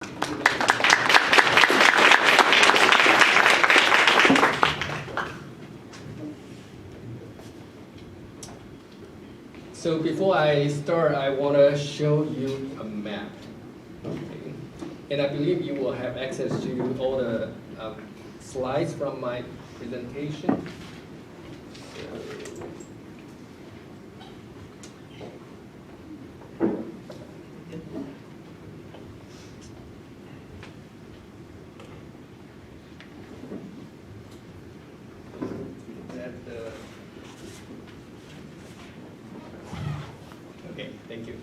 So before I start, I want to show you a map. Okay. And I believe you will have access to all the slides from my presentation. Okay, thank you.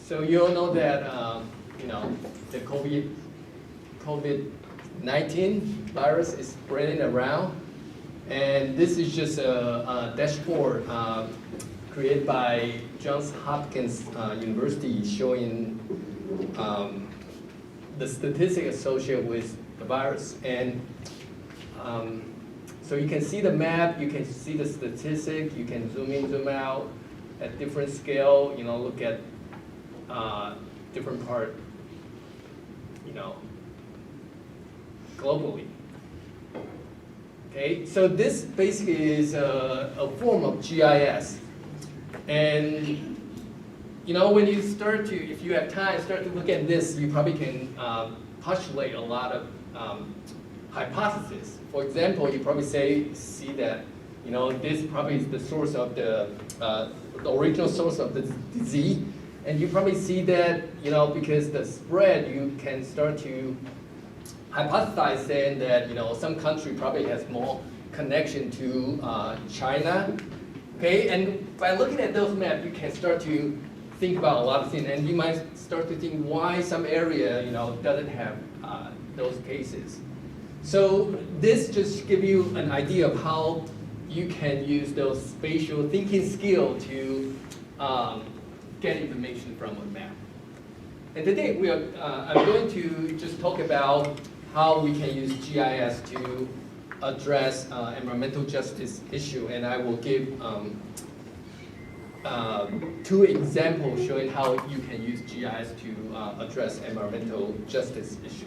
So you all know that the COVID-19 virus is spreading around, and this is just a dashboard created by Johns Hopkins University showing the statistics associated with the virus. And so you can see the map, you can see the statistic, you can zoom in, zoom out at different scale, look at different part, globally. Okay, so this basically is a form of GIS. And when you start to, if you have time, start to look at this, you probably can postulate a lot of hypotheses. For example, you probably see that this probably is the source of the original source of the disease, and you probably see that because the spread, you can start to hypothesize saying that some country probably has more connection to China. Okay, and by looking at those maps, you can start to think about a lot of things, and you might start to think why some area doesn't have those cases. So this just gives you an idea of how you can use those spatial thinking skills to get information from a map. And today I'm going to just talk about how we can use GIS to address environmental justice issue, and I will give two examples showing how you can use GIS to address environmental justice issue.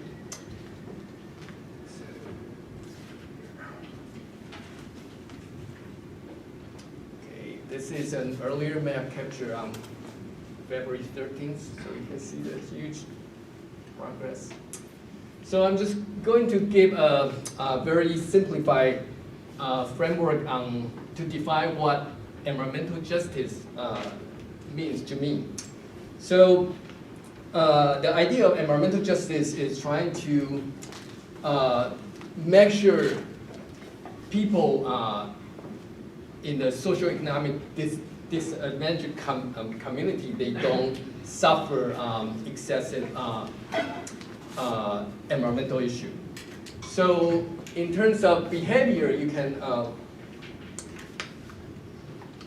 Okay, this is an earlier map captured on February 13th, so you can see the huge progress. So I'm just going to give a very simplified framework to define what environmental justice means to me. So the idea of environmental justice is trying to make sure people in the socioeconomic disadvantaged community, they don't suffer excessive environmental issue. So in terms of behavior, you can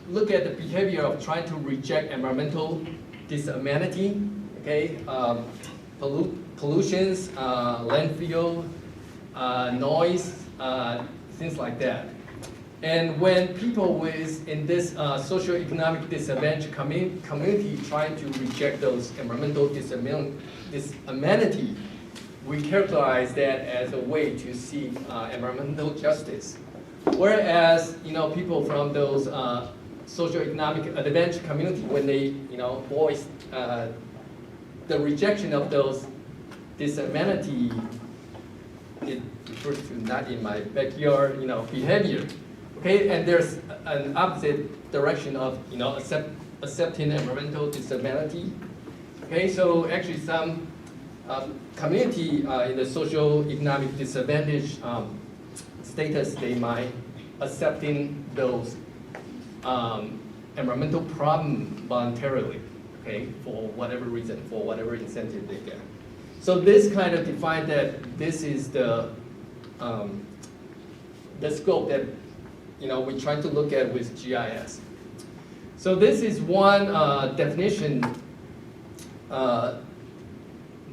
look at the behavior of trying to reject environmental disamenity, okay, pollutions, landfill, noise, things like that. And when people in this socioeconomic disadvantaged community trying to reject those environmental disamenity, we characterize that as a way to seek environmental justice. Whereas people from those socioeconomic advantaged community, when they voice the rejection of those disamenity, it refers to not in my backyard behavior. Okay, and there's an opposite direction of accepting environmental disability. Okay, so actually some community in the socio-economic disadvantage status, they might accepting those environmental problem voluntarily. Okay, for whatever reason, for whatever incentive they get. So this kind of defines that this is the scope that we try to look at with GIS. So this is one definition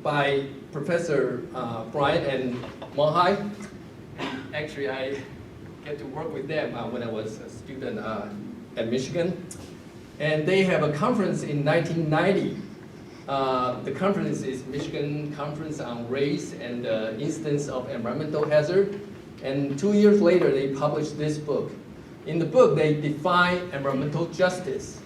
by Professor Brian and Mohai. Actually, I get to work with them when I was a student at Michigan. And they have a conference in 1990. The conference is Michigan Conference on Race and the Instance of Environmental Hazard. And 2 years later, they published this book. In the book, they define environmental justice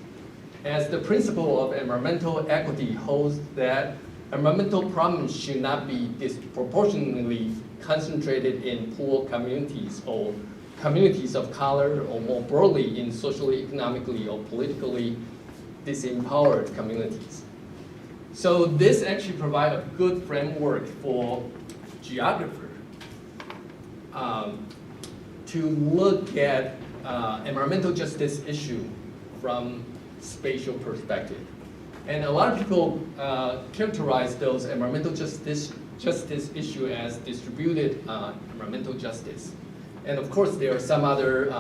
as the principle of environmental equity holds that environmental problems should not be disproportionately concentrated in poor communities or communities of color, or more broadly in socially, economically, or politically disempowered communities. So this actually provides a good framework for geographers to look at environmental justice issue from spatial perspective. And a lot of people characterize those environmental justice issue as distributed environmental justice. And of course, there are some other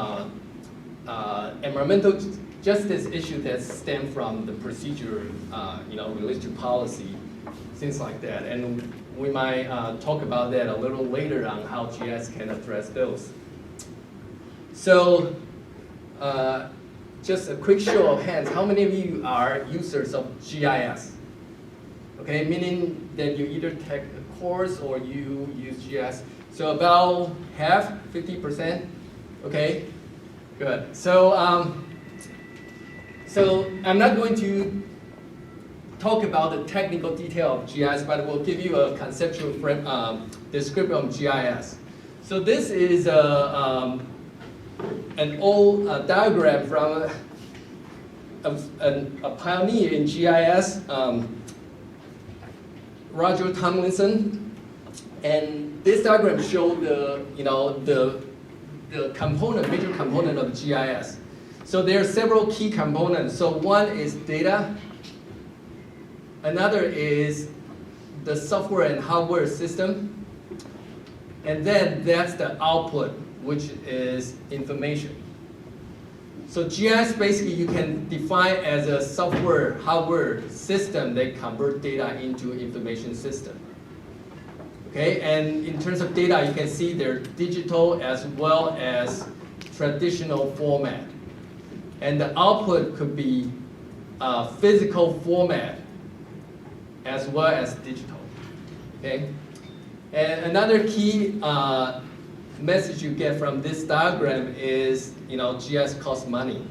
environmental justice issues that stem from the procedure, related to policy, things like that. And we might talk about that a little later on how GIS can address those. So, just a quick show of hands. How many of you are users of GIS? Okay, meaning that you either take a course or you use GIS. So about half, 50%. Okay, good. So, so I'm not going to talk about the technical detail of GIS, but we'll give you a conceptual description of GIS. So this is an old diagram from a pioneer in GIS, Roger Tomlinson, and this diagram shows the major component of GIS. So there are several key components. So one is data, another is the software and hardware system, and then that's the output, which is information. So GIS basically you can define as a software, hardware system that convert data into information system. Okay, and in terms of data, you can see they're digital as well as traditional format. And the output could be physical format as well as digital. Okay, and another key message you get from this diagram is, GIS costs money.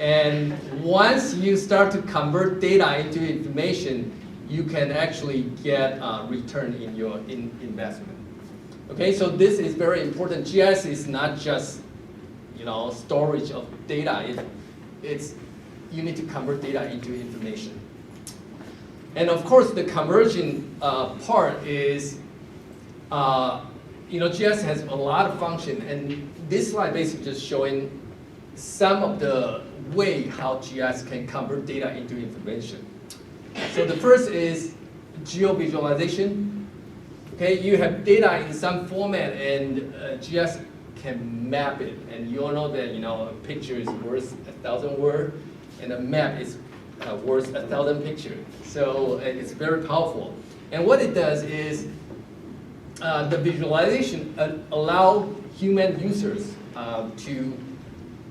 And once you start to convert data into information, you can actually get a return in your investment. Okay, so this is very important. GIS is not just, storage of data. You need to convert data into information. And of course, the conversion part is, GIS has a lot of function, and this slide basically just showing some of the way how GIS can convert data into information. So the first is geovisualization. Okay, you have data in some format, and GIS can map it, and you all know that a picture is worth 1,000 words, and a map is worth 1,000 pictures. So it's very powerful. And what it does is the visualization allow human users to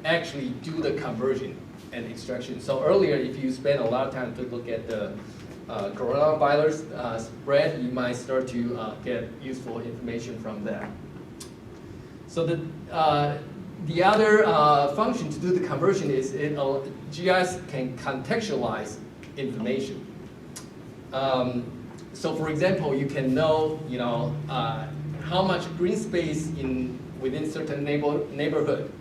actually do the conversion and extraction. So earlier, if you spend a lot of time to look at the coronavirus spread, you might start to get useful information from that. So the other function to do the conversion is GIS can contextualize information. So for example, you can know how much green space within certain neighborhood,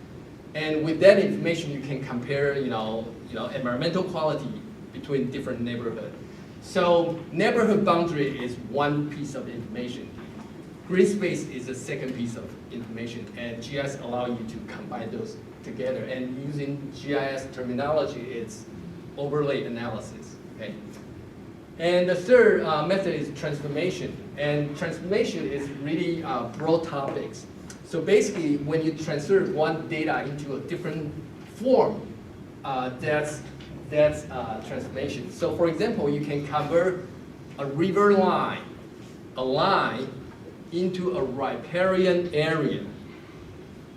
and with that information you can compare environmental quality between different neighborhoods. So neighborhood boundary is one piece of information. Green space is the second piece of information, and GIS allow you to combine those together. And using GIS terminology, it's overlay analysis. Okay. And the third method is transformation. And transformation is really broad topics. So basically, when you transfer one data into a different form, that's transformation. So for example, you can convert a river line, into a riparian area.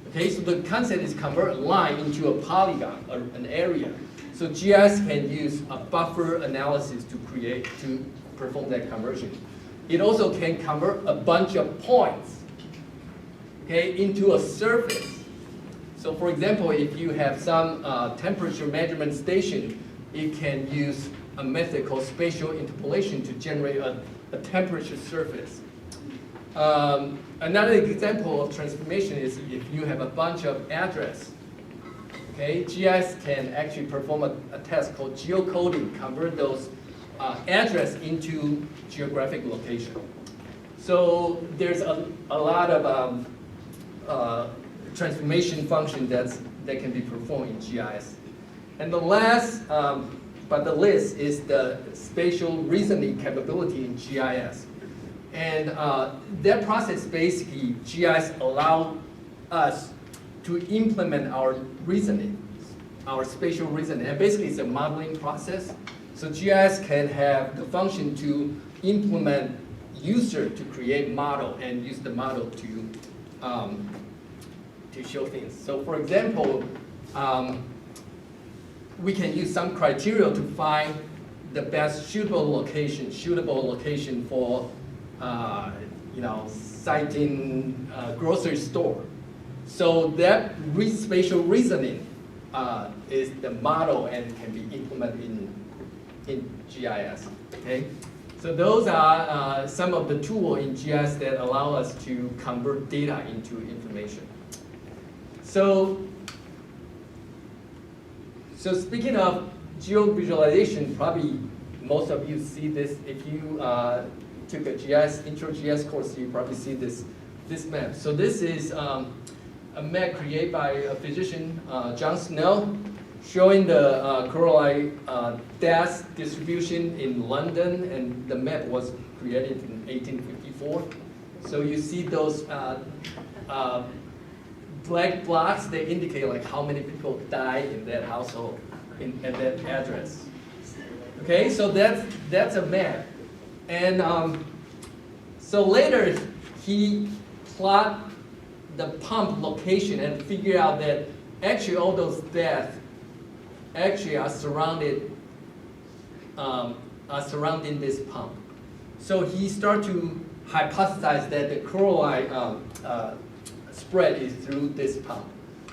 Okay, so the concept is convert a line into a polygon, an area. So GIS can use a buffer analysis to perform that conversion. It also can convert a bunch of points, okay, into a surface. So for example, if you have some temperature measurement station, it can use a method called spatial interpolation to generate a temperature surface. Another example of transformation is if you have a bunch of address. Okay, GIS can actually perform a test called geocoding, convert those address into geographic location. So there's a lot of transformation function that can be performed in GIS. And the last but the list is the spatial reasoning capability in GIS. And that process basically, GIS allows us to implement our reasoning, our spatial reasoning. And basically it's a modeling process. So GIS can have the function to implement user to create model and use the model to show things. So for example, we can use some criteria to find the best suitable location for citing grocery store. So that spatial reasoning is the model and can be implemented in GIS. Okay, so those are some of the tools in GIS that allow us to convert data into information. So speaking of geo-visualization, probably most of you see this. If you took a intro GIS course, you probably see this map. So this is a map created by a physician, John Snell, showing the coral death distribution in London, and the map was created in 1854. So you see those black blocks, they indicate like how many people die in that household, at that address. Okay, so that's a map. And so later he plot the pump location and figure out that actually all those deaths actually are surrounding this pump. So he started to hypothesize that the chloride spread is through this pump.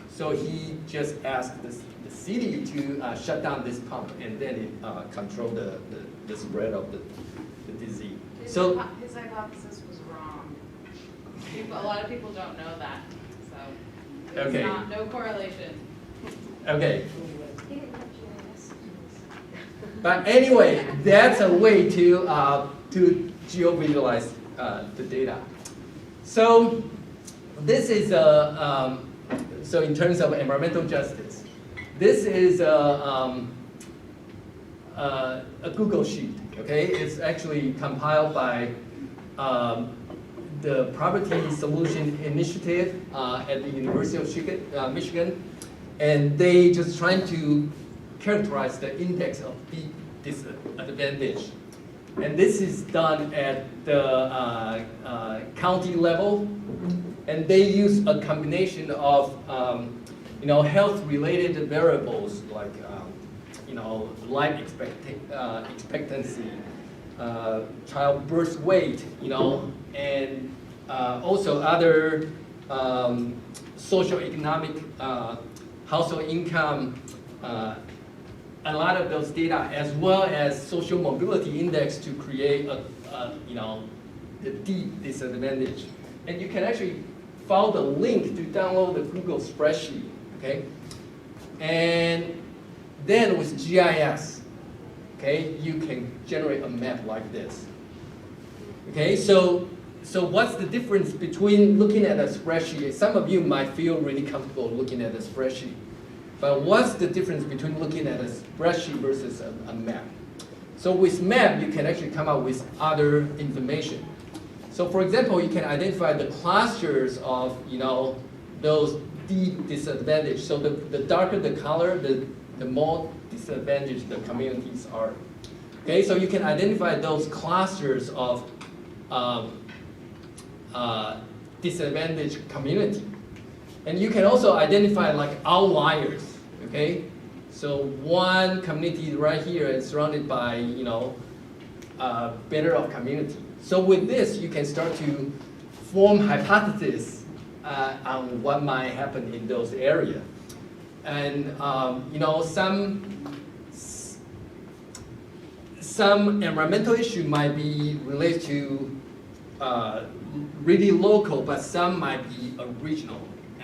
So he just asked the city to shut down this pump, and then it control the spread of the disease. His hypothesis was wrong. A lot of people don't know that, so there's okay. No correlation. Okay. But anyway, that's a way to geo-visualize the data. So this is so in terms of environmental justice, this is a Google sheet. Okay, it's actually compiled by the Poverty Solution Initiative at the University of Michigan, and they just trying to characterize the index of disadvantage. And this is done at the county level, and they use a combination of health-related variables like life expectancy, childbirth weight, and also other socioeconomic household income. A lot of those data, as well as social mobility index, to create the deep disadvantage. And you can actually follow the link to download the Google spreadsheet, okay? And then with GIS, okay, you can generate a map like this. Okay, so what's the difference between looking at a spreadsheet? Some of you might feel really comfortable looking at a spreadsheet. But what's the difference between looking at a spreadsheet versus a map? So with map, you can actually come up with other information. So for example, you can identify the clusters of those deep disadvantaged. So the darker the color, the more disadvantaged the communities are. Okay, so you can identify those clusters of disadvantaged community. And you can also identify like outliers, okay? So one community right here is surrounded by, better off community. So with this, you can start to form hypotheses on what might happen in those areas. And some environmental issue might be related to really local, but some might be at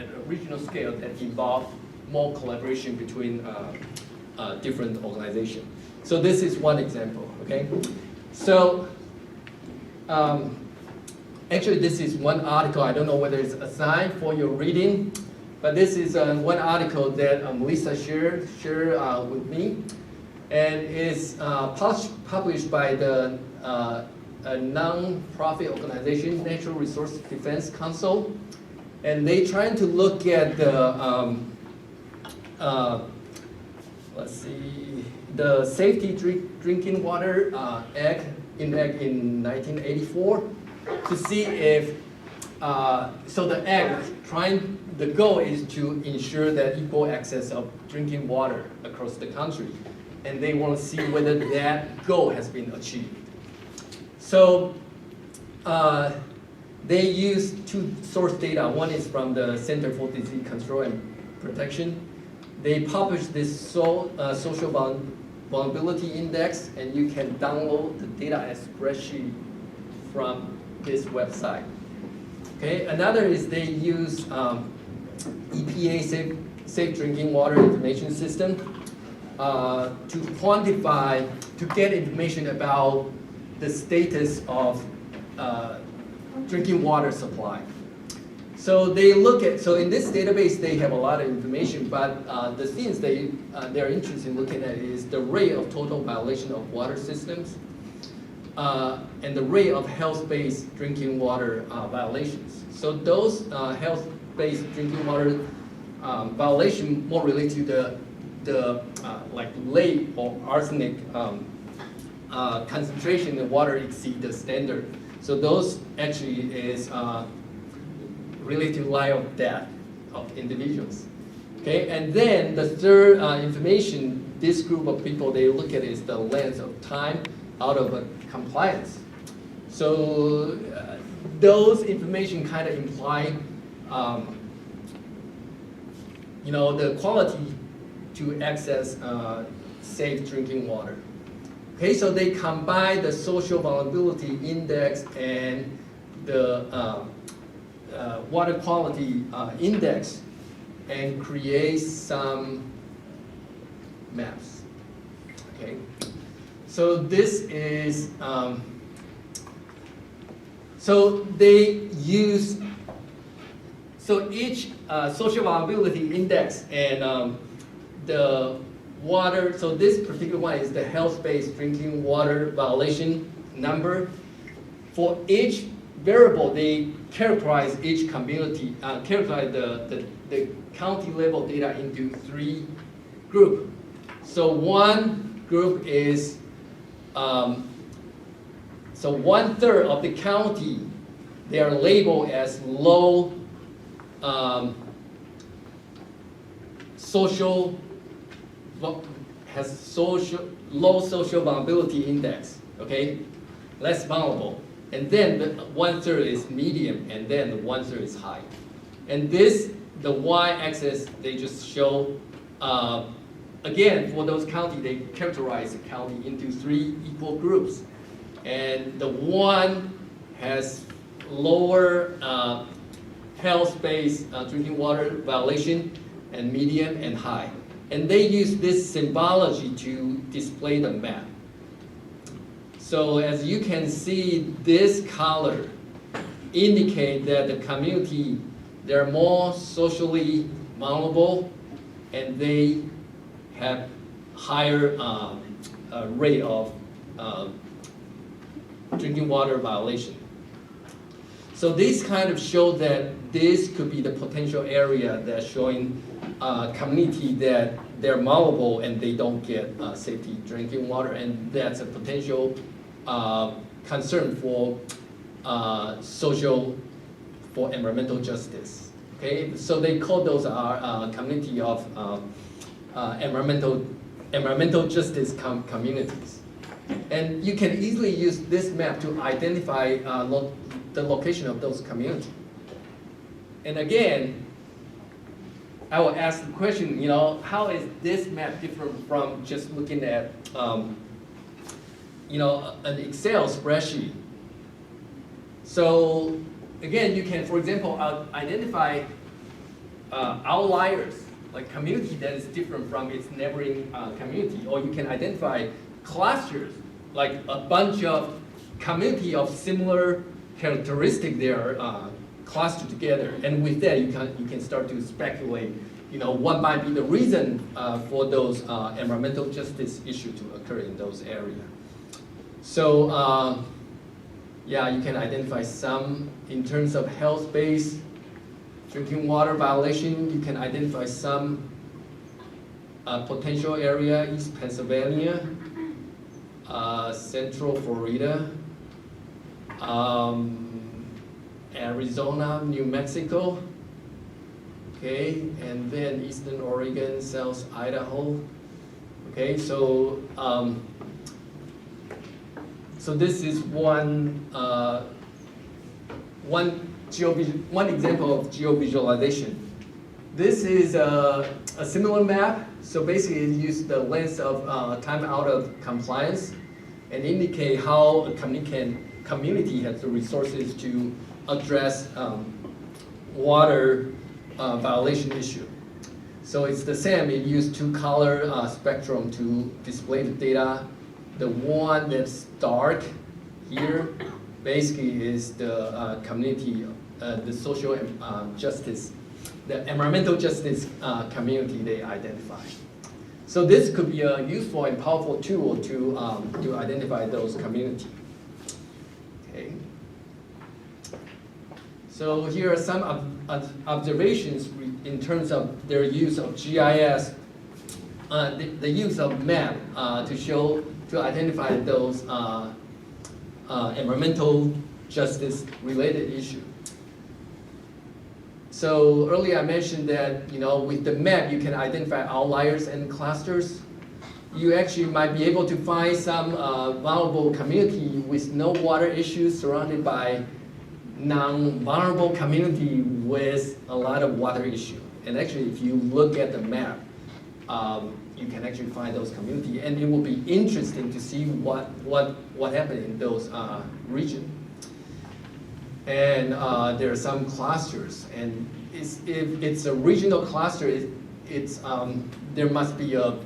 a regional scale that involve more collaboration between different organizations. So this is one example, okay? So actually this is one article. I don't know whether it's assigned for your reading, but this is one article that Melissa shared with me. And it's published by the a non-profit organization, Natural Resource Defense Council. And they trying to look at the, the Safety Drinking Water Act in 1984 to see if, so the act the goal is to ensure that equal access of drinking water across the country. And they want to see whether that goal has been achieved. So they use two source data. One is from the Center for Disease Control and Protection. They published this social vulnerability index, and you can download the data as spreadsheet from this website. Okay. Another is they use EPA Safe Drinking Water Information System to quantify, to get information about the status of drinking water supply. So they look at, so in this database they have a lot of information, but the things they're interested in looking at is the rate of total violation of water systems and the rate of health-based drinking water violations. So those health-based drinking water violation more related to the like lead or arsenic concentration in the water exceed the standard. So those actually is related to life of death of individuals. Okay, and then the third information this group of people they look at is the length of time out of compliance. So those information kind of imply, the quality to access safe drinking water. Okay, so they combine the social vulnerability index and the water quality index and create some maps. Okay, so this is so they use each social vulnerability index and the water, so this particular one is the health-based drinking water violation number. For each variable, they characterize each community, characterize the county level data into three groups. So one group is, so 1/3 of the county, they are labeled as low low social vulnerability index, okay? Less vulnerable. And then the 1/3 is medium, and then the 1/3 is high. And this, the y-axis, they just show, again, for those counties, they characterize the county into three equal groups. And the one has lower health-based drinking water violation, and medium and high. And they use this symbology to display the map. So as you can see, this color indicate that the community, they're more socially vulnerable and they have higher rate of drinking water violation. So this kind of show that this could be the potential area that's showing community that they're vulnerable and they don't get safety drinking water, and that's a potential concern for for environmental justice. Okay, so they call those community of environmental justice communities. And you can easily use this map to identify the location of those communities. And again, I will ask the question, how is this map different from just looking at, an Excel spreadsheet? So again, you can, for example, identify outliers, like community that is different from its neighboring community, or you can identify clusters, like a bunch of community of similar characteristic they are clustered together, and with that you can start to speculate, what might be the reason for those environmental justice issue to occur in those areas. So yeah, you can identify some in terms of health-based drinking water violation. You can identify some potential area: East Pennsylvania, Central Florida, Arizona, New Mexico, okay, and then Eastern Oregon, South Idaho. Okay, so so this is one example of geovisualization. This is a similar map. So basically, it uses the length of time out of compliance and indicate how a community has the resources to address water violation issue. So it's the same. It used two-color spectrum to display the data. The one that's dark here basically is the community, the social justice, the environmental justice community they identify. So this could be a useful and powerful tool to identify those communities. Okay. So here are some observations in terms of their use of GIS, the use of map to identify those environmental justice related issues. So earlier I mentioned that with the map you can identify outliers and clusters. You actually might be able to find some vulnerable community with no water issues surrounded by non-vulnerable community with a lot of water issue. And actually, if you look at the map, you can actually find those communities, and it will be interesting to see what happened in those regions. And there are some clusters, and if it's a regional cluster, there must be a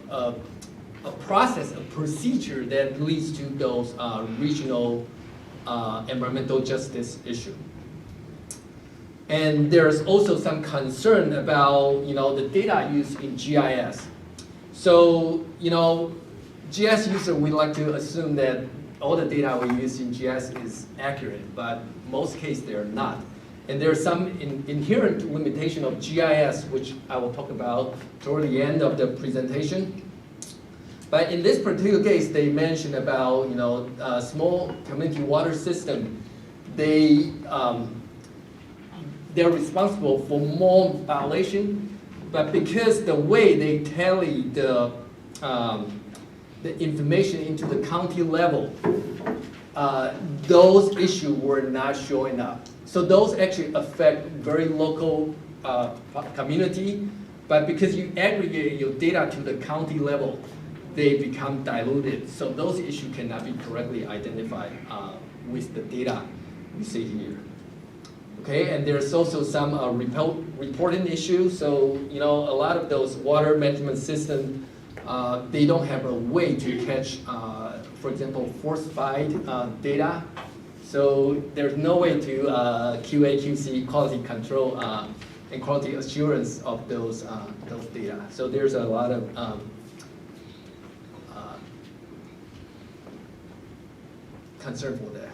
process, a procedure that leads to those regional environmental justice issue. And there's also some concern about the data used in GIS. So GIS user, we like to assume that all the data we use in GIS is accurate, but most cases they're not. And there's some inherent limitation of GIS, which I will talk about toward the end of the presentation. But in this particular case, they mentioned about small community water system. They're responsible for more violation, but because the way they tally the information into the county level, those issues were not showing up. So those actually affect very local community, but because you aggregate your data to the county level, they become diluted. So those issues cannot be correctly identified with the data we see here. Okay, and there's also some reporting issues. So a lot of those water management systems, they don't have a way to catch, for example, falsified data. So there's no way to QA, QC, quality control, and quality assurance of those data. So there's a lot of concern for that.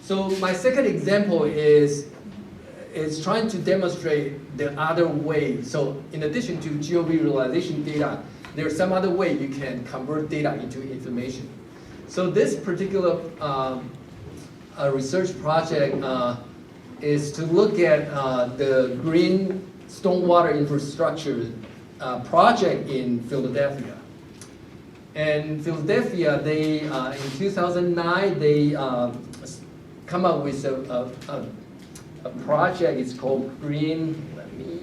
So my second example is trying to demonstrate the other way. So in addition to geovisualization data, there's some other way you can convert data into information. So this particular research project is to look at the green stormwater infrastructure project in Philadelphia. And Philadelphia, they in 2009 they come up with a project. It's called Green. Let me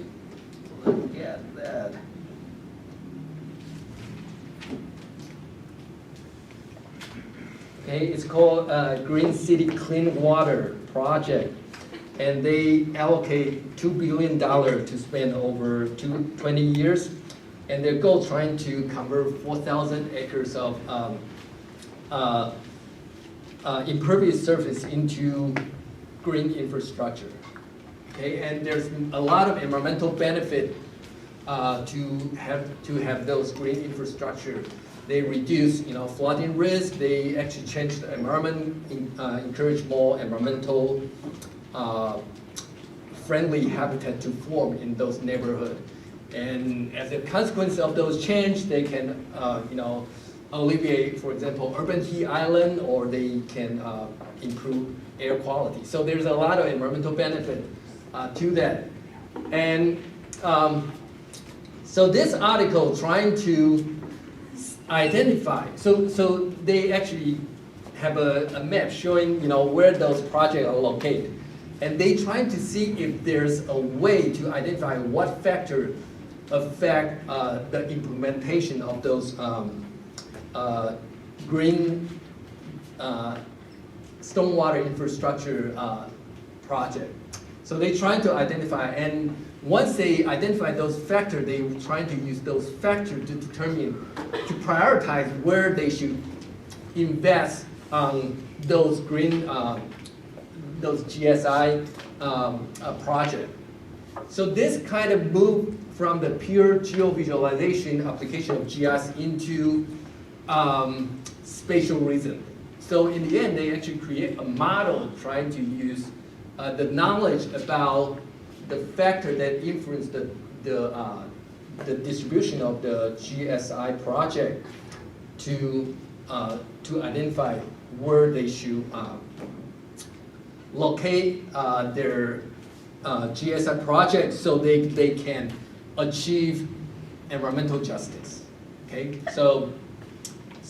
look at that. Okay, it's called Green City Clean Water Project, and they allocate $2 billion to spend over 20 years, and their goal trying to convert 4,000 acres of impervious surface into green infrastructure. Okay, and there's a lot of environmental benefit to have those green infrastructure. They reduce, flooding risk. They actually change the environment, encourage more environmental friendly habitat to form in those neighborhoods. And as a consequence of those change, they can, alleviate, for example, urban heat island, or they can improve air quality. So there's a lot of environmental benefit to that. And so this article trying to identify, so they actually have a map showing where those projects are located, and they trying to see if there's a way to identify what factor affect the implementation of those green stormwater infrastructure project. So they trying to identify, and once they identify those factors, they trying to use those factors to determine, to prioritize where they should invest on those green, those GSI project. So this kind of move from the pure geovisualization application of GIS into spatial reason. So in the end, they actually create a model trying to use the knowledge about the factor that influence the distribution of the GSI project to identify where they should locate their GSI project so they can achieve environmental justice. Okay, so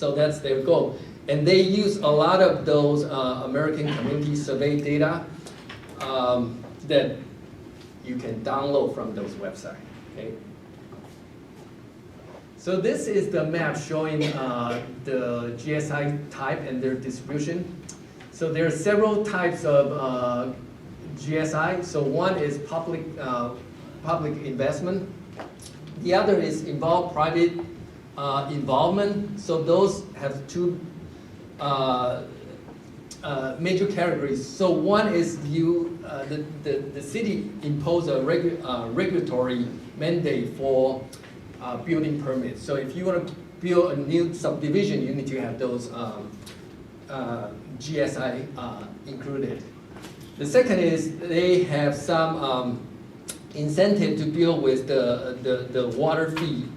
that's their goal, and they use a lot of those American Community Survey data that you can download from those websites. Okay. So this is the map showing the GSI type and their distribution. So there are several types of GSI. So one is public investment. The other is private involvement. So those have two major categories. So one is the city impose a regulatory mandate for building permits. So if you want to build a new subdivision, you need to have those GSI included. The second is they have some incentive to build with the water fee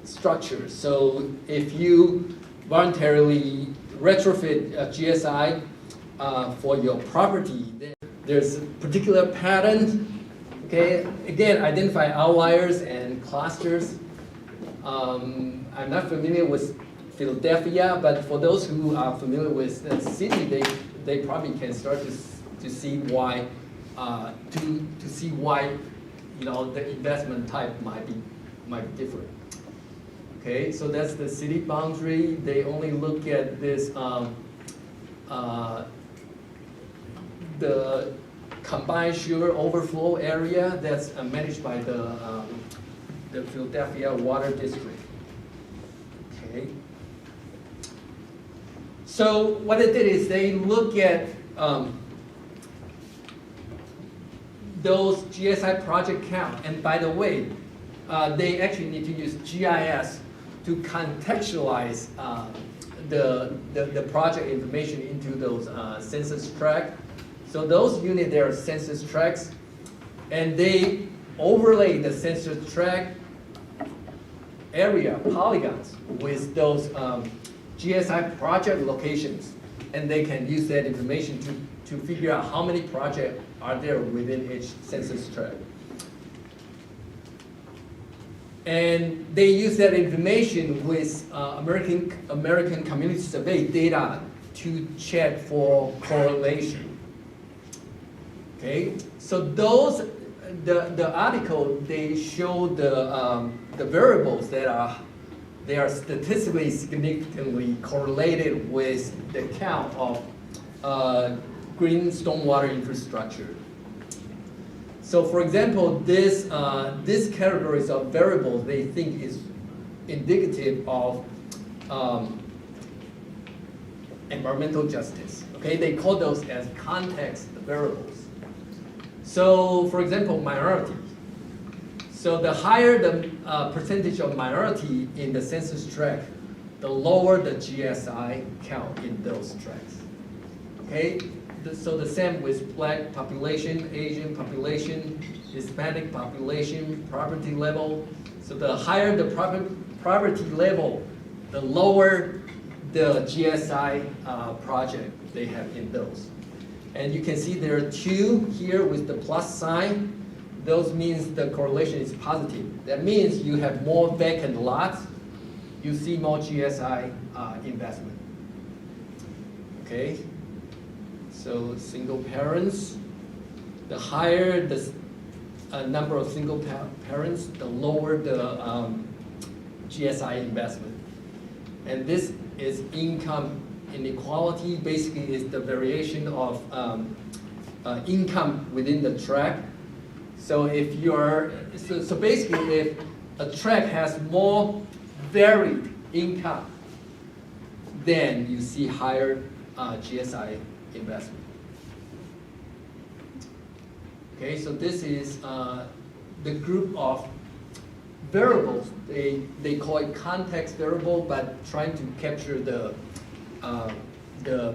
structure. So if you voluntarily retrofit a GSI for your property, then there's a particular pattern. Okay, again, identify outliers and clusters. I'm not familiar with Philadelphia, but for those who are familiar with the city, they probably can start to see why to see why the investment type might be different. Okay, so that's the city boundary. They only look at this the combined sewer overflow area that's managed by the Philadelphia Water District. Okay. So what they did is they look at those GSI project count, and by the way, they actually need to use GIS to contextualize the project information into those census tracts. So those units, they are census tracts, and they overlay the census tract area polygons with those GSI project locations, and they can use that information to figure out how many projects are there within each census tract. And they use that information with American Community Survey data to check for correlation. Okay, so the article, they show the variables that they are statistically significantly correlated with the count of green stormwater infrastructure. So for example, this categories of variables they think is indicative of environmental justice. Okay, they call those as context variables. So for example, minority. So the higher the percentage of minority in the census tract, the lower the GSI count in those tracts. Okay, so the same with Black population, Asian population, Hispanic population, poverty level. So the higher the poverty level, the lower the GSI project they have in those. And you can see there are two here with the plus sign. Those means the correlation is positive. That means you have more vacant lots, you see more GSI investment. Okay, so single parents, the higher the number of single parents, the lower the GSI investment. And this is income inequality. Basically, is the variation of income within the tract. So if you're, so basically if a tract has more varied income, then you see higher GSI investment. Okay, so this is the group of variables. They call it context variable, but trying to capture the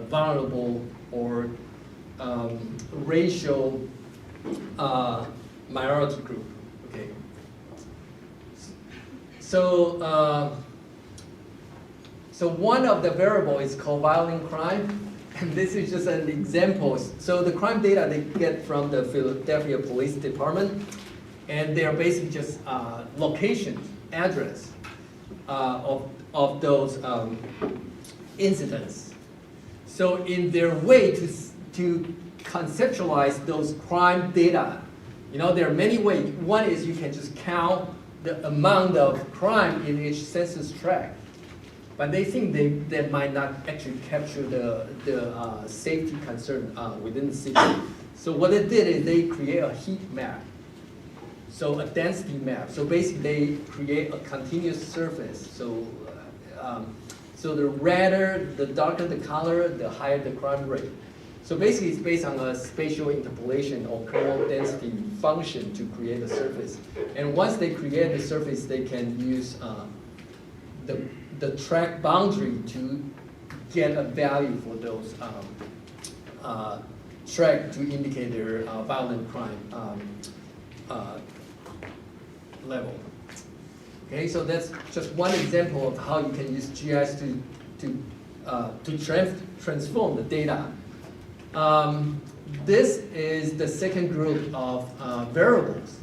vulnerable or racial minority group. Okay. So so one of the variables is called violent crime, and this is just an example. So the crime data they get from the Philadelphia Police Department, and they are basically just location, address of those incidents. So in their way to conceptualize those crime data, you know, there are many ways. One is you can just count the amount of crime in each census tract, but they think they might not actually capture the safety concern within the city. So what they did is they create a heat map, so a density map. So basically they create a continuous surface. So so the redder, the darker the color, the higher the crime rate. So basically, it's based on a spatial interpolation or kernel density function to create a surface. And once they create the surface, they can use the tract boundary to get a value for those tract to indicate their violent crime level. Okay, so that's just one example of how you can use GIS to transform the data. This is the second group of variables,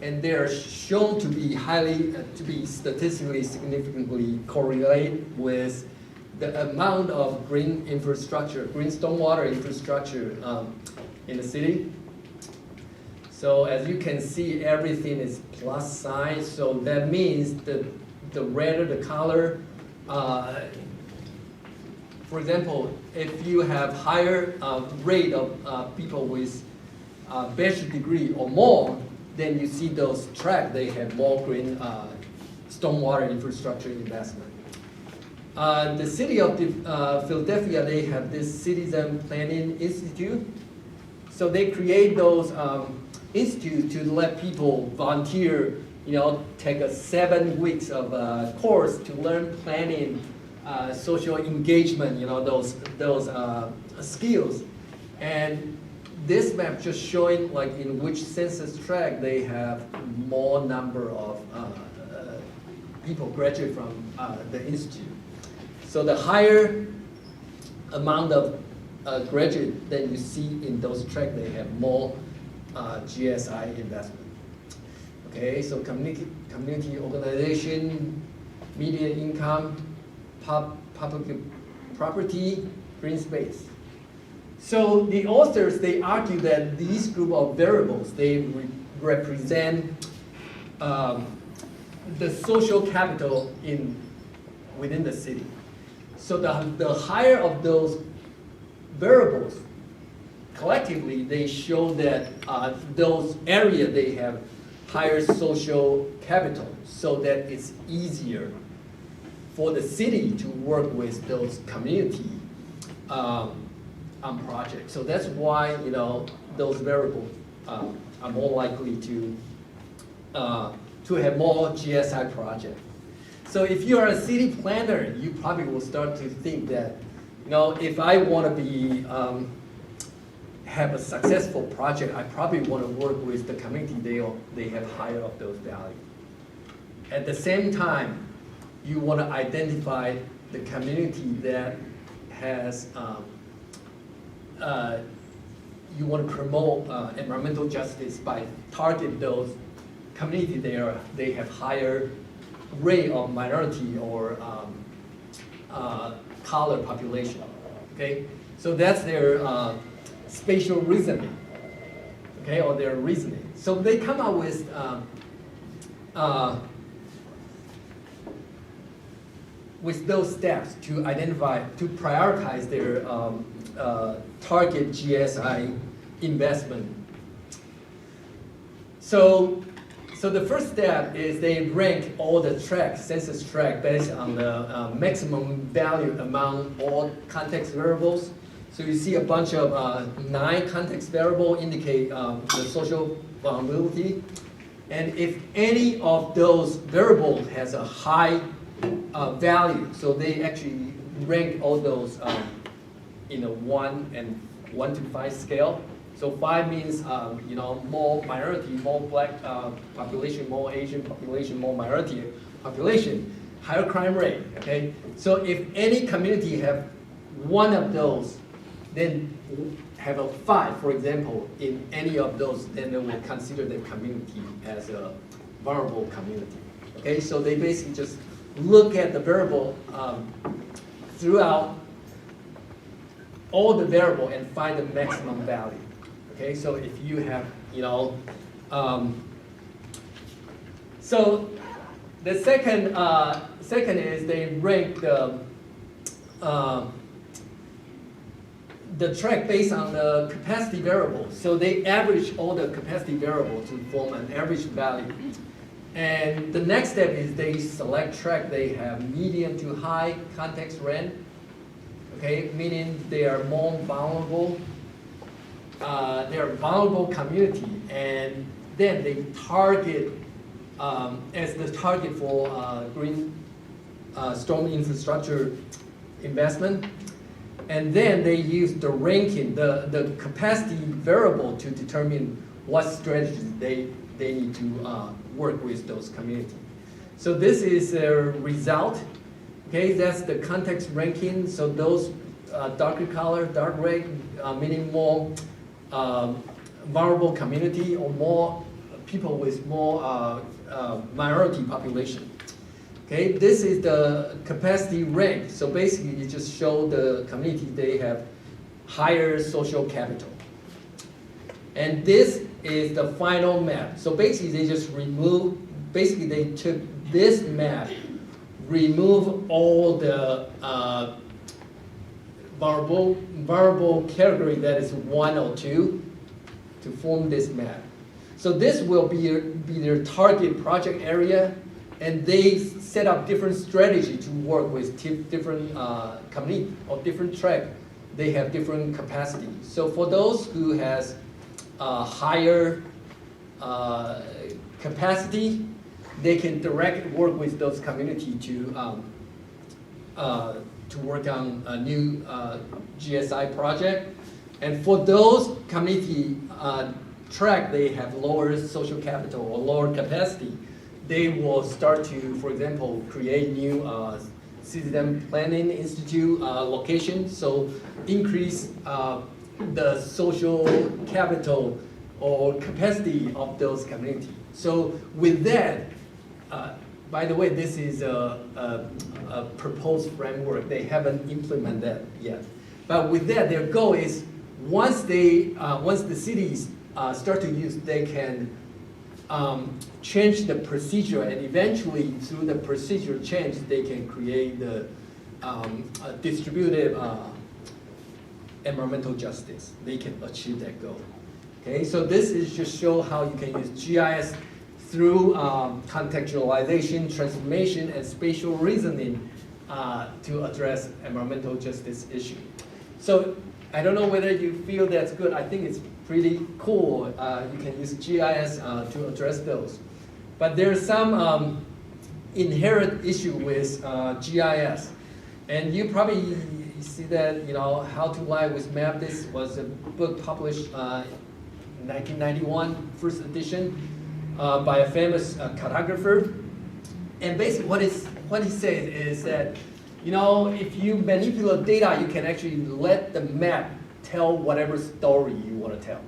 and they are shown to be statistically significantly correlated with the amount of green infrastructure, green stormwater infrastructure in the city. So as you can see, everything is plus sign. So that means that the redder the color. For example, if you have higher rate of people with bachelor's degree or more, then you see those tracts, they have more green stormwater infrastructure investment. The city of Philadelphia, they have this Citizen Planning Institute. So they create those institutes to let people volunteer, you know, take 7 weeks of course to learn planning, social engagement, you know, those skills. And this map just showing like in which census tract they have more number of people graduate from the institute. So the higher amount of graduate that you see in those tracts, they have more GSI investment. Okay, so community community organization, median income, public property, green space. So the authors, they argue that these group of variables, they represent the social capital within the city. So the higher of those variables, collectively, they show that those areas, they have higher social capital, so that it's easier for the city to work with those community on projects. So that's why, you know, those variables are more likely to have more GSI projects. So if you are a city planner, you probably will start to think that, you know, if I want to be have a successful project, I probably want to work with the community. They have higher of those values. At the same time, you want to identify the community that has you want to promote environmental justice by target those community they have higher rate of minority or color population. Okay, so that's their spatial reasoning. Okay, or their reasoning. So they come up with those steps to identify, to prioritize their target GSI investment. So the first step is they rank all the tracks, census tract, based on the maximum value among all context variables. So you see a bunch of 9 context variables indicate the social vulnerability. And if any of those variables has a high value, so they actually rank all those in a 1 to 5 scale. So 5 means you know, more minority, more black population, more Asian population, more minority population, higher crime rate. Okay, so if any community have one of those, then have a 5, for example, in any of those, then they will consider the community as a vulnerable community. Okay, so they basically just look at the variable throughout all the variable and find the maximum value. Okay, so if you have, you know, so the second is they rank the track based on the capacity variable. So they average all the capacity variable to form an average value. And the next step is they select track they have medium to high context rent. Okay, meaning they are more vulnerable. They are vulnerable community, and then they target as the target for green storm infrastructure investment. And then they use the ranking, the capacity variable to determine what strategies they need to work with those communities. So this is their result. Okay, that's the context ranking. So those darker color, dark red, meaning more vulnerable community or more people with more minority population. Okay, this is the capacity rank. So basically, you just show the community they have higher social capital. And this is the final map. So basically, they just remove, basically they took this map, remove all the vulnerable category that is 1 or 2 to form this map. So this will be their target project area, and they set up different strategy to work with different community or different track. They have different capacity. So for those who has higher capacity, they can direct work with those community to work on a new GSI project. And for those community track, they have lower social capital or lower capacity. They will start to, for example, create new citizen planning institute location. So increase the social capital or capacity of those communities. So with that, by the way, this is a proposed framework. They haven't implemented that yet. But with that, their goal is once the cities start to use, they can change the procedure, and eventually through the procedure change, they can create the distributive environmental justice. They can achieve that goal. Okay, so this is just show how you can use GIS through contextualization, transformation, and spatial reasoning to address environmental justice issue. So I don't know whether you feel that's good. I think it's pretty cool. You can use GIS to address those. But there's some inherent issue with GIS. And you probably see that, you know, How to Lie with Map. This was a book published in 1991, first edition, by a famous cartographer. And basically what he says is that, you know, if you manipulate data, you can actually let the map tell whatever story you want to tell.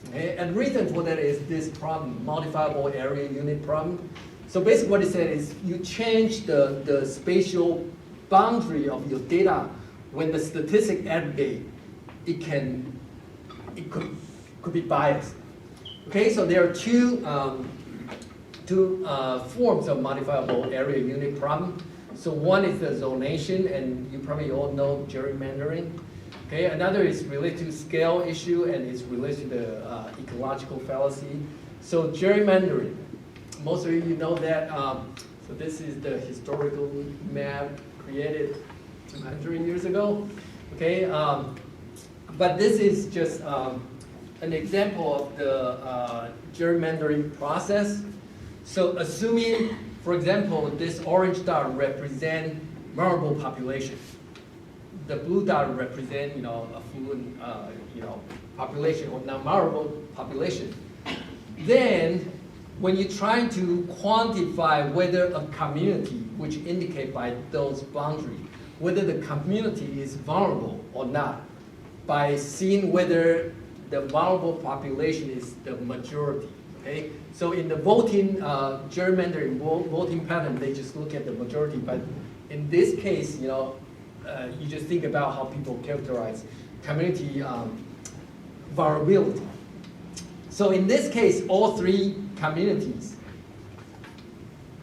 Okay? And the reason for that is this problem, modifiable area unit problem. So basically what he said is you change the spatial boundary of your data when the statistic aggregate, it could be biased. Okay, so there are two forms of modifiable area unit problem. So one is the zonation, and you probably all know gerrymandering. Okay, another is related to scale issue, and it's related to the ecological fallacy. So gerrymandering, most of you know that. So this is the historical map created 200 years ago. Okay, but this is just an example of the gerrymandering process. So assuming, for example, this orange dot represent vulnerable population. The blue dot represent, you know, affluent, you know, population or non-vulnerable population. Then, when you're trying to quantify whether a community, which indicate by those boundaries, whether the community is vulnerable or not, by seeing whether the vulnerable population is the majority. Okay, so in the voting gerrymandering voting pattern, they just look at the majority. But in this case, you know, you just think about how people characterize community vulnerability. So in this case, all three communities,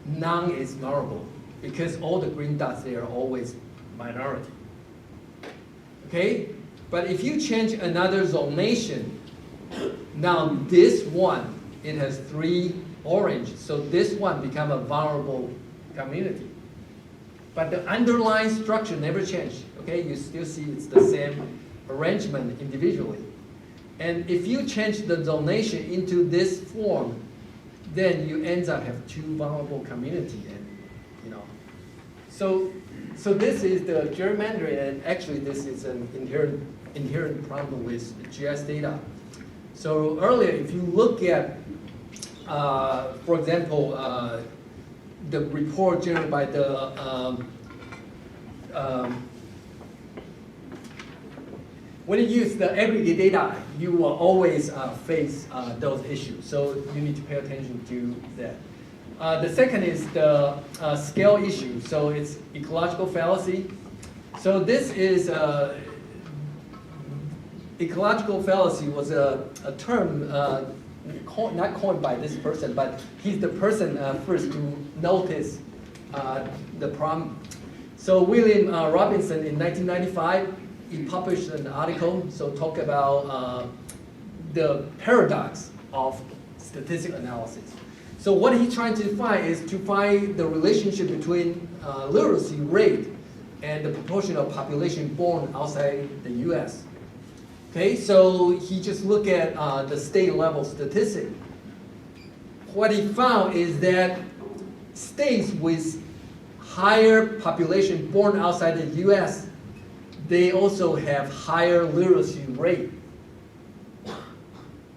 none is vulnerable because all the green dots there are always minority. Okay, but if you change another zonation, now this one, it has 3 orange, so this one become a vulnerable community. But the underlying structure never changed. Okay, you still see it's the same arrangement individually. And if you change the zonation into this form, then you end up have 2 vulnerable community, and you know. So this is the gerrymandering, and actually this is an inherent problem with GIS data. So earlier, if you look at, for example, the report generated by the when you use the aggregate data, you will always face those issues. So you need to pay attention to that. The second is the scale issue. So it's ecological fallacy. So this is ecological fallacy was a term not coined by this person, but he's the person first to notice the problem. So William Robinson in 1995, he published an article, so talk about the paradox of statistical analysis. So what he's trying to find is to find the relationship between literacy rate and the proportion of population born outside the US. Okay, so he just looked at the state level statistic. What he found is that states with higher population born outside the US, they also have higher literacy rate.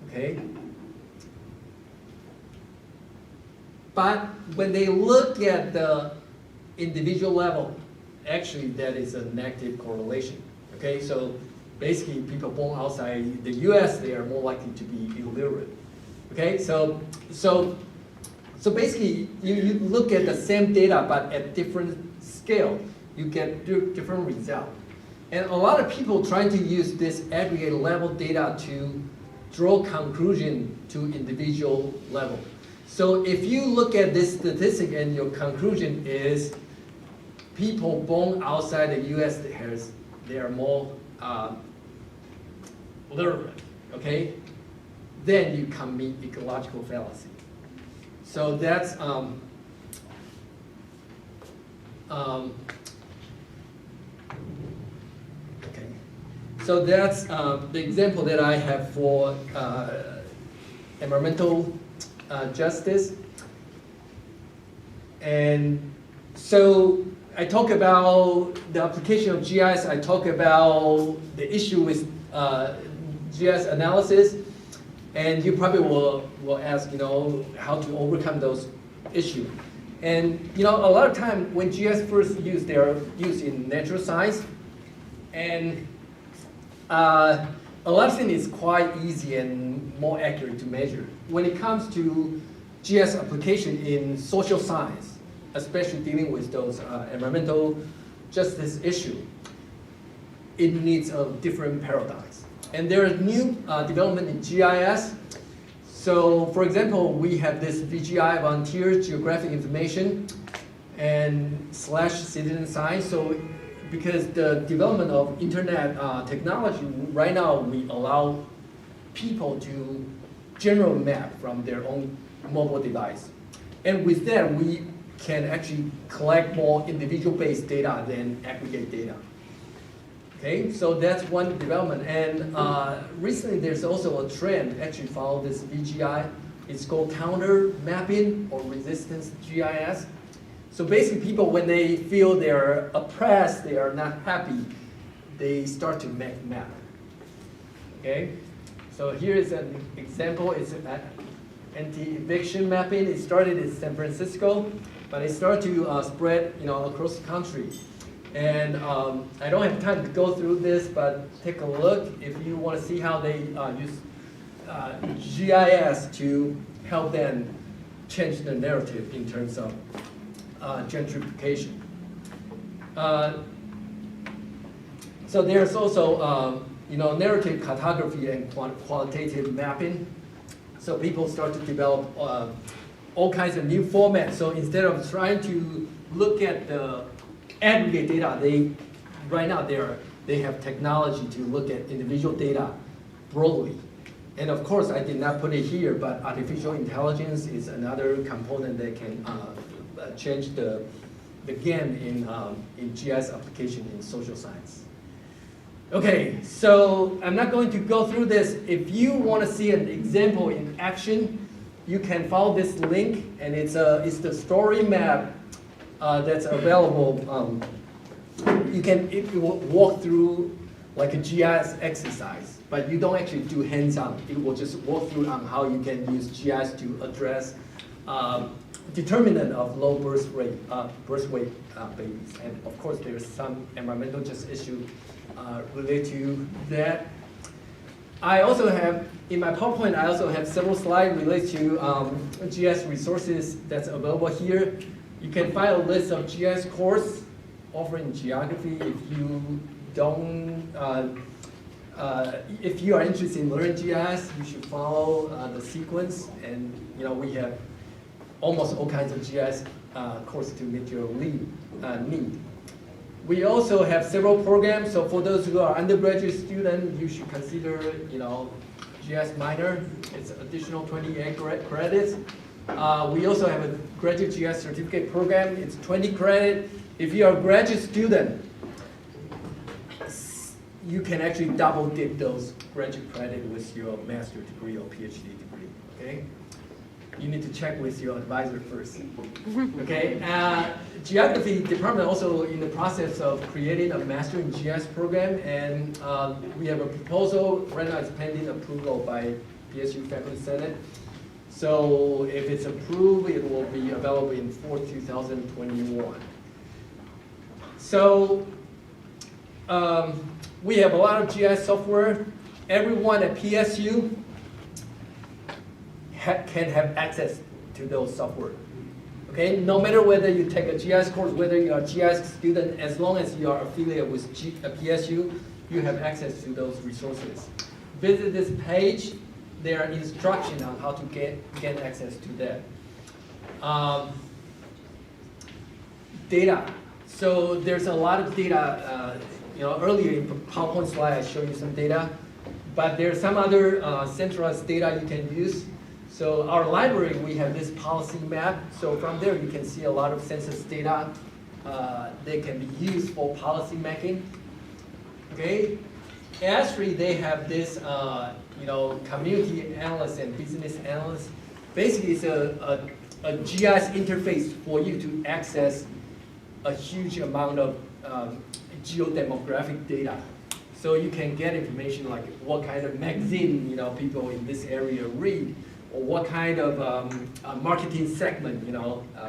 Okay? But when they look at the individual level, actually that is a negative correlation. Okay, so basically people born outside the US, they are more likely to be illiterate. Okay, so So basically, you look at the same data, but at different scale, you get different result. And a lot of people trying to use this aggregate level data to draw conclusion to individual level. So if you look at this statistic and your conclusion is people born outside the US, they are more literate, okay? Then you commit ecological fallacy. So that's okay. So that's the example that I have for environmental justice. And so I talk about the application of GIS. I talk about the issue with GIS analysis. And you probably will ask, how to overcome those issues. And a lot of time when GIS first used, they are used in natural science. And a lot of things is quite easy and more accurate to measure. When it comes to GIS application in social science, especially dealing with those environmental justice issue, it needs a different paradigms. And there is new development in GIS. So for example, we have this VGI, Volunteer Geographic Information, and /citizen science. So because the development of internet technology, right now we allow people to general map from their own mobile device. And with that, we can actually collect more individual-based data than aggregate data. Okay, so that's one development. And recently there's also a trend, actually follow this VGI. It's called counter mapping or resistance GIS. So basically people, when they feel they're oppressed, they are not happy, they start to make map. Okay, so here is an example. It's an anti-eviction mapping. It started in San Francisco, but it started to spread across the country. And I don't have time to go through this, but take a look if you want to see how they use GIS to help them change the narrative in terms of gentrification. So there's also narrative cartography and qualitative mapping. So people start to develop all kinds of new formats. So instead of trying to look at the aggregate data, right now they have technology to look at individual data broadly. And of course, I did not put it here, but artificial intelligence is another component that can change the game in GIS application in social science. Okay, so I'm not going to go through this. If you want to see an example in action, you can follow this link, and it's the story map that's available. It will walk through like a GIS exercise, but you don't actually do hands-on. It will just walk through on how you can use GIS to address determinant of low birth weight babies. And of course, there's some environmental justice issue related to that. I also have, in my PowerPoint, I also have several slides related to GIS resources that's available here. You can find a list of GIS course offering geography. If you don't, if you are interested in learning GIS, you should follow the sequence. And we have almost all kinds of GIS courses to meet your need. We also have several programs. So for those who are undergraduate students, you should consider, GIS minor. It's additional 28 credits. We also have a graduate GIS certificate program. It's 20 credit. If you are a graduate student, you can actually double dip those graduate credit with your master's degree or PhD degree. Okay. You need to check with your advisor first. Okay. Geography department also in the process of creating a master in GIS program, and we have a proposal right now. It's pending approval by PSU Faculty Senate. So if it's approved, it will be available in fall 2021. So we have a lot of GIS software. Everyone at PSU can have access to those software. Okay, no matter whether you take a GIS course, whether you are a GIS student, as long as you are affiliated with PSU, you have access to those resources. Visit this page. There are instructions on how to get access to that. Data. So there's a lot of data. Earlier in PowerPoint slide, I showed you some data, but there's some other centralized data you can use. So our library, we have this policy map. So from there, you can see a lot of census data that can be used for policy making. Okay, Esri, they have this, community analyst and business analyst. Basically, it's a GIS interface for you to access a huge amount of geodemographic data. So you can get information like what kind of magazine people in this area read, or what kind of marketing segment,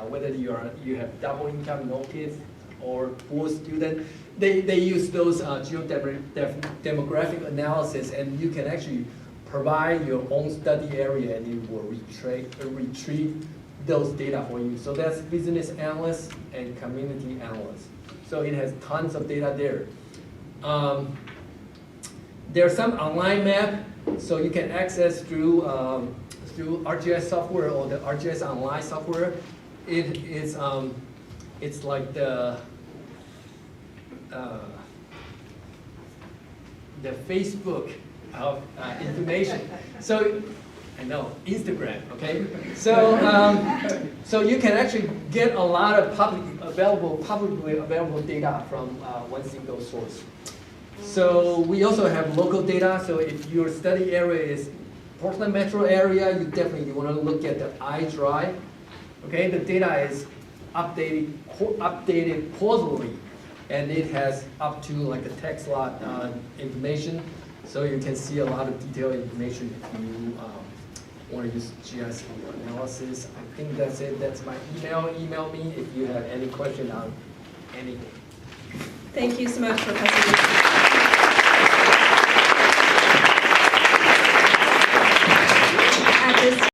whether you have double income, no kids, or poor student. They use those geodemographic analysis, and you can actually provide your own study area, and it will retrieve those data for you. So that's business analyst and community analyst. So it has tons of data there. There's some online map, so you can access through ArcGIS software or the ArcGIS Online software. It's like the Facebook of information. So I know, Instagram, okay? So you can actually get a lot of publicly available data from one single source. So we also have local data. So if your study area is Portland metro area, you definitely want to look at the iDrive. Okay, the data is updated quarterly, and it has up to like a text lot information. So you can see a lot of detailed information if you want to use GIS analysis. I think that's it. That's my email. Email me if you have any question on anything. Thank you so much, Professor.